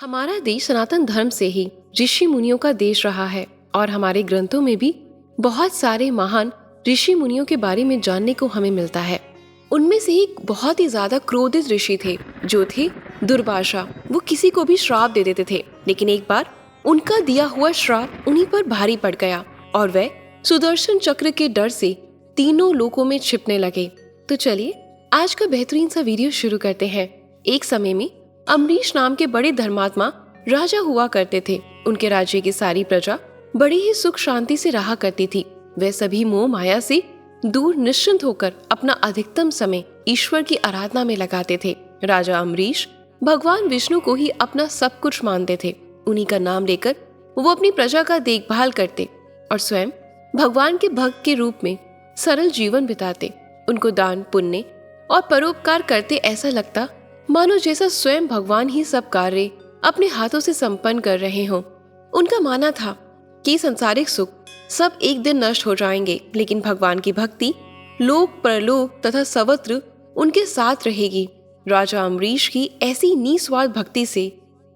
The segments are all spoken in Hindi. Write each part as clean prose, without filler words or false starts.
हमारा देश सनातन धर्म से ही ऋषि मुनियों का देश रहा है और हमारे ग्रंथों में भी बहुत सारे महान ऋषि मुनियों के बारे में जानने को हमें मिलता है। उनमें से एक बहुत ही ज्यादा क्रोधित ऋषि थे जो थे दुर्वासा। वो किसी को भी श्राप दे देते थे, लेकिन एक बार उनका दिया हुआ श्राप उन्हीं पर भारी पड़ गया और वह सुदर्शन चक्र के डर से तीनों लोकों में छिपने लगे। तो चलिए आज का बेहतरीन सा वीडियो शुरू करते हैं। एक समय में अम्बरीश नाम के बड़े धर्मात्मा राजा हुआ करते थे। उनके राज्य की सारी प्रजा बड़ी ही सुख शांति से रहा करती थी। वे सभी मोह माया से दूर निश्चिंत होकर अपना अधिकतम समय ईश्वर की आराधना में लगाते थे। राजा अम्बरीश भगवान विष्णु को ही अपना सब कुछ मानते थे। उन्हीं का नाम लेकर वो अपनी प्रजा का देखभाल करते और स्वयं भगवान के भक्त के रूप में सरल जीवन बिताते। उनको दान पुण्य और परोपकार करते ऐसा लगता मानो जैसा स्वयं भगवान ही सब कार्य अपने हाथों से संपन्न कर रहे हों। उनका मानना था कि संसारिक सुख सब एक दिन नष्ट हो जाएंगे, लेकिन भगवान की भक्ति लोक परलोक तथा सर्वत्र उनके साथ रहेगी। राजा अम्बरीश की ऐसी निस्वार्थ भक्ति से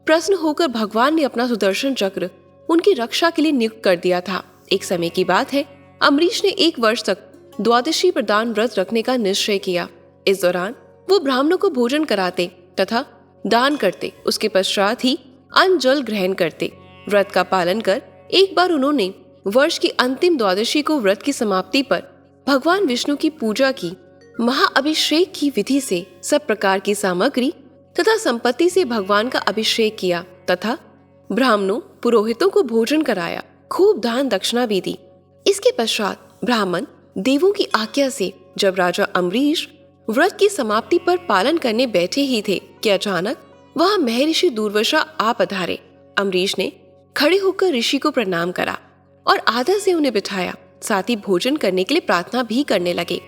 प्रसन्न होकर भगवान ने अपना सुदर्शन चक्र उनकी रक्षा के लिए नियुक्त कर दिया था। एक समय की बात है, अम्बरीश ने 1 वर्ष तक द्वादशी प्रदान व्रत रखने का निश्चय किया। इस दौरान वो ब्राह्मणों को भोजन कराते तथा दान करते। उसके पश्चात ही अन्न जल ग्रहण करते। व्रत का पालन कर एक बार उन्होंने वर्ष की अंतिम द्वादशी को व्रत की समाप्ति पर भगवान विष्णु की पूजा की। महाअभिषेक की विधि से सब प्रकार की सामग्री तथा संपत्ति से भगवान का अभिषेक किया तथा ब्राह्मणों पुरोहितों को भोजन कराया। खूब दान दक्षिणा भी दी। इसके पश्चात ब्राह्मण देवों की आज्ञा से जब राजा अम्बरीश व्रत की समाप्ति पर पालन करने बैठे ही थे कि अचानक वहां महर्षि दुर्वासा आ पधारे। अम्बरीश ने खड़े होकर ऋषि को प्रणाम करा और आदर से उन्हें बिठाया। साथ ही भोजन करने के लिए प्रार्थना भी करने लगे।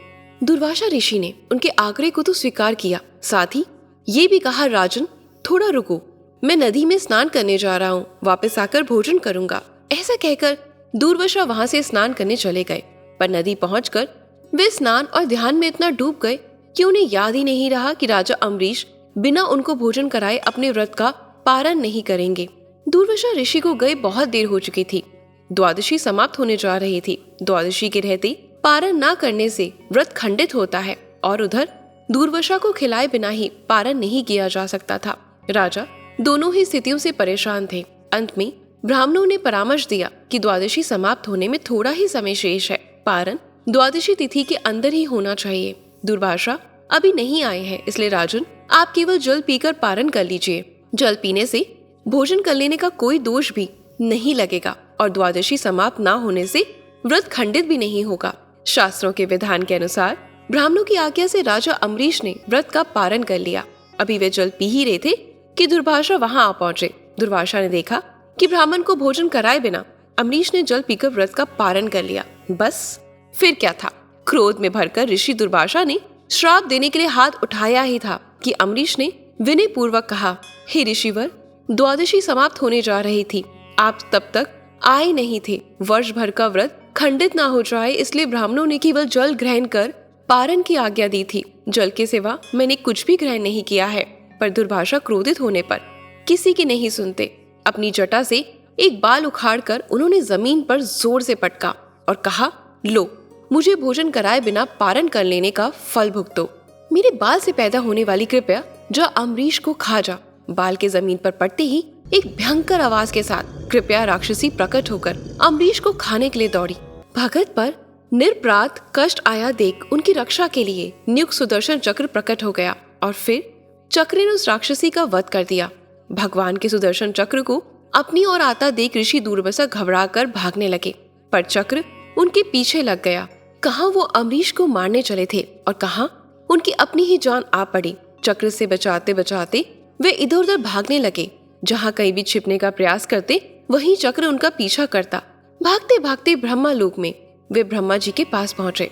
दुर्वासा ऋषि ने उनके आग्रह को तो स्वीकार किया, साथ ही ये भी कहा, राजन थोड़ा रुको, मैं नदी में स्नान करने जा रहा हूँ, वापस आकर भोजन करूंगा। ऐसा कहकर दुर्वासा वहां से स्नान करने चले गए, पर नदी पहुंचकर वे स्नान और ध्यान में इतना डूब गए कि उन्हें याद ही नहीं रहा कि राजा अम्बरीश बिना उनको भोजन कराए अपने व्रत का पारण नहीं करेंगे। दुर्वासा ऋषि को गए बहुत देर हो चुकी थी। द्वादशी समाप्त होने जा रही थी। द्वादशी के रहते पारण ना करने से व्रत खंडित होता है और उधर दुर्वासा को खिलाए बिना ही पारण नहीं किया जा सकता था। राजा दोनों ही स्थितियों से परेशान थे। अंत में ब्राह्मणों ने परामर्श दिया कि द्वादशी समाप्त होने में थोड़ा ही समय शेष है। पारण द्वादशी तिथि के अंदर ही होना चाहिए। दुर्वासा अभी नहीं आए हैं, इसलिए राजन आप केवल जल पीकर पारण कर लीजिए। जल पीने से भोजन कर लेने का कोई दोष भी नहीं लगेगा और द्वादशी समाप्त ना होने से व्रत खंडित भी नहीं होगा। शास्त्रों के विधान के अनुसार ब्राह्मणों की आज्ञा से राजा अम्बरीश ने व्रत का पारण कर लिया। अभी वे जल पी ही रहे थे कि दुर्वासा वहां आ पहुंचे। दुर्वासा ने देखा कि ब्राह्मण को भोजन कराए बिना अम्बरीश ने जल पीकर व्रत का पारण कर लिया। बस फिर क्या था, क्रोध में भरकर ऋषि दुर्वासा ने श्राप देने के लिए हाथ उठाया ही था कि अम्बरीश ने विनय पूर्वक कहा, हे ऋषिवर, द्वादशी समाप्त होने जा रही थी, आप तब तक आए नहीं थे। वर्ष भर का व्रत खंडित ना हो जाए इसलिए ब्राह्मणों ने केवल जल ग्रहण कर पारण की आज्ञा दी थी। जल के सिवा मैंने कुछ भी ग्रहण नहीं किया है। पर दुर्वासा क्रोधित होने पर किसी की नहीं सुनते। अपनी जटा से एक बाल उखाड़कर उन्होंने जमीन पर जोर से पटका और कहा, लो, मुझे भोजन कराए बिना पारण कर लेने का फल भुगतो। मेरे बाल से पैदा होने वाली कृपया जा अम्बरीश को खा जा। बाल के जमीन पर पड़ते ही एक भयंकर आवाज के साथ कृपया राक्षसी प्रकट होकर अम्बरीश को खाने के लिए दौड़ी। भगत पर निर्प्रात कष्ट आया देख उनकी रक्षा के लिए नियुक्त सुदर्शन चक्र प्रकट हो गया और फिर चक्र ने उस राक्षसी का वध कर दिया। भगवान के सुदर्शन चक्र को अपनी ओर आता देख ऋषि दुर्वासा घबराकर भागने लगे, पर चक्र उनके पीछे लग गया। कहाँ वो अम्बरीश को मारने चले थे और कहाँ उनकी अपनी ही जान आ पड़ी। चक्र से बचाते बचाते वे इधर उधर भागने लगे। जहाँ कहीं भी छिपने का प्रयास करते वहीं चक्र उनका पीछा करता। भागते भागते ब्रह्मा लोक में वे ब्रह्मा जी के पास पहुंचे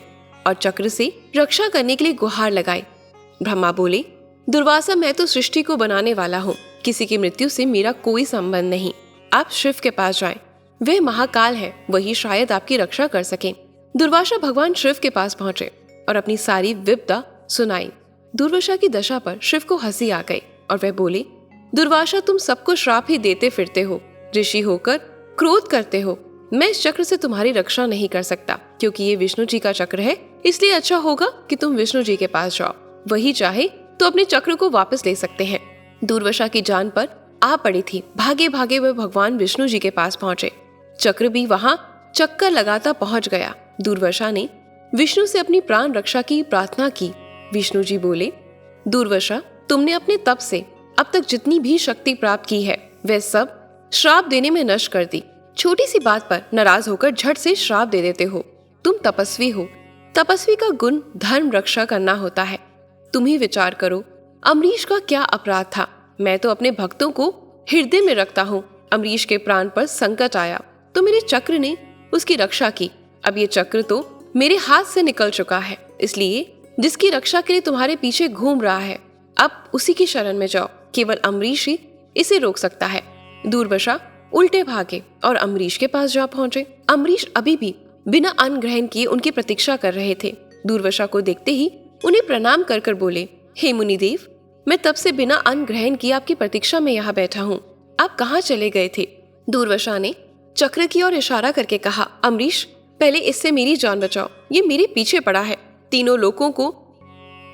और चक्र से रक्षा करने के लिए गुहार लगाई। ब्रह्मा बोले, दुर्वासा, मैं तो सृष्टि को बनाने वाला हूँ, किसी की मृत्यु से मेरा कोई संबंध नहीं। आप शिव के पास जाएं, वह महाकाल है, वही शायद आपकी रक्षा कर सकें। दुर्वासा भगवान शिव के पास पहुंचे और अपनी सारी विपदा सुनाई। दुर्वासा की दशा पर शिव को हंसी आ गई और वह बोले, दुर्वासा तुम सबको श्राप ही देते फिरते हो, ऋषि होकर क्रोध करते हो। मैं इस चक्र से तुम्हारी रक्षा नहीं कर सकता, क्योंकि ये विष्णु जी का चक्र है, इसलिए अच्छा होगा कि तुम विष्णु जी के पास जाओ। वही चाहे तो अपने चक्र को वापस ले सकते हैं। दुर्वासा की जान पर आ पड़ी थी। भागे भागे वह भगवान विष्णु जी के पास पहुंचे। चक्र भी वहां चक्कर लगाता पहुंच गया। दुर्वासा ने विष्णु से अपनी प्राण रक्षा की प्रार्थना की। विष्णु जी बोले, दुर्वासा, तुमने अपने तप से अब तक जितनी भी शक्ति प्राप्त की है वह सब श्राप देने में नष्ट कर दी। छोटी सी बात पर नाराज होकर झट से श्राप दे देते हो। तुम तपस्वी हो। तपस्वी का गुण धर्म रक्षा करना होता है। तुम ही विचार करो, अम्बरीश का क्या अपराध था? मैं तो अपने भक्तों को हृदय में रखता हूँ। अम्बरीश के प्राण पर संकट आया तो मेरे चक्र ने उसकी रक्षा की। अब ये चक्र तो मेरे हाथ से निकल चुका है, इसलिए जिसकी रक्षा के लिए तुम्हारे पीछे घूम रहा है, अब उसी की शरण में जाओ। केवल अम्बरीश ही इसे रोक सकता है। दुर्वासा उल्टे भागे और अम्बरीश के पास जा पहुंचे। अम्बरीश अभी भी बिना अन्न ग्रहण किए उनकी प्रतीक्षा कर रहे थे। दुर्वासा को देखते ही उन्हें प्रणाम कर कर बोले, हे मुनिदेव, मैं तब से बिना अन्न ग्रहण किए आपकी प्रतीक्षा में यहाँ बैठा हूँ। आप कहाँ चले गए थे? दुर्वासा ने चक्र की ओर इशारा करके कहा, अम्बरीश, पहले इससे मेरी जान बचाओ। ये मेरे पीछे पड़ा है। तीनों लोगों को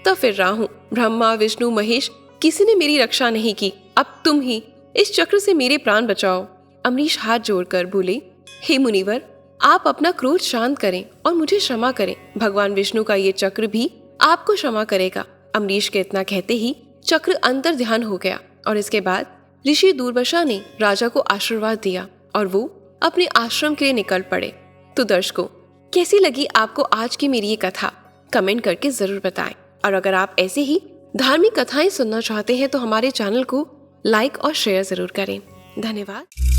तब फिर रहा हूँ। ब्रह्मा, विष्णु, महेश, किसी ने मेरी रक्षा नहीं की। अब तुम ही इस चक्र से मेरे प्राण बचाओ। अम्बरीश हाथ जोड़कर बोले, हे मुनिवर, आप अपना क्रोध शांत करें और मुझे क्षमा करें। भगवान विष्णु का ये चक्र भी आपको क्षमा करेगा। अम्बरीश के इतना कहते ही चक्र अंतर ध्यान हो गया और इसके बाद ऋषि दुर्वासा ने राजा को आशीर्वाद दिया और वो अपने आश्रम के लिए निकल पड़े। तो दर्शकों, कैसी लगी आपको आज की मेरी ये कथा? कमेंट करके जरूर बताएं। और अगर आप ऐसे ही धार्मिक कथाएं सुनना चाहते हैं तो हमारे चैनल को लाइक और शेयर जरूर करें। धन्यवाद।